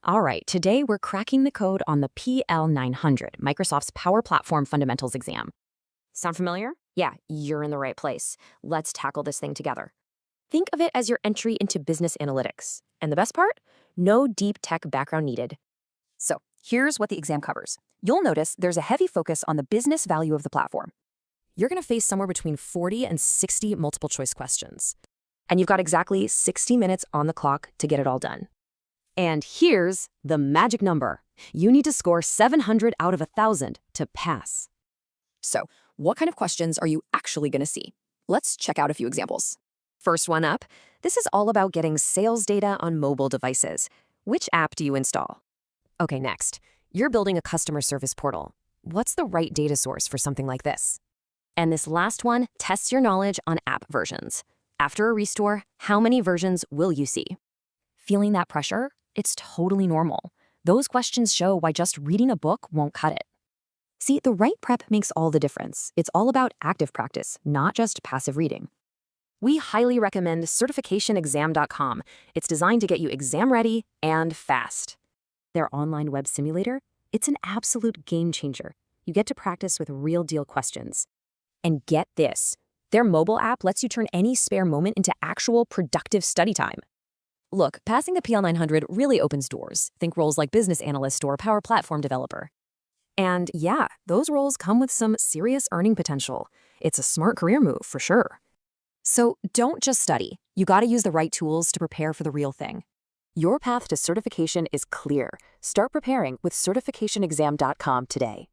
All right, today we're cracking the code on the PL-900, Microsoft's Power Platform Fundamentals exam. Sound familiar? Yeah, you're in the right place. Let's tackle this thing together. Think of it as your entry into business analytics. And the best part? No deep tech background needed. So here's what the exam covers. You'll notice there's a heavy focus on the business value of the platform. You're going to face somewhere between 40 and 60 multiple choice questions. And you've got exactly 60 minutes on the clock to get it all done. And here's the magic number. You need to score 700 out of 1,000 to pass. So what kind of questions are you actually going to see? Let's check out a few examples. First one up, this is all about getting sales data on mobile devices. Which app do you install? Okay, next, you're building a customer service portal. What's the right data source for something like this? And this last one tests your knowledge on app versions. After a restore, how many versions will you see? Feeling that pressure? It's totally normal. Those questions show why just reading a book won't cut it. See, the right prep makes all the difference. It's all about active practice, not just passive reading. We highly recommend certificationexam.com. It's designed to get you exam ready and fast. Their online web simulator, it's an absolute game changer. You get to practice with real deal questions. And get this, their mobile app lets you turn any spare moment into actual productive study time. Look, passing the PL-900 really opens doors. Think roles like business analyst or power platform developer. And yeah, those roles come with some serious earning potential. It's a smart career move for sure. So don't just study. You got to use the right tools to prepare for the real thing. Your path to certification is clear. Start preparing with certificationexam.com today.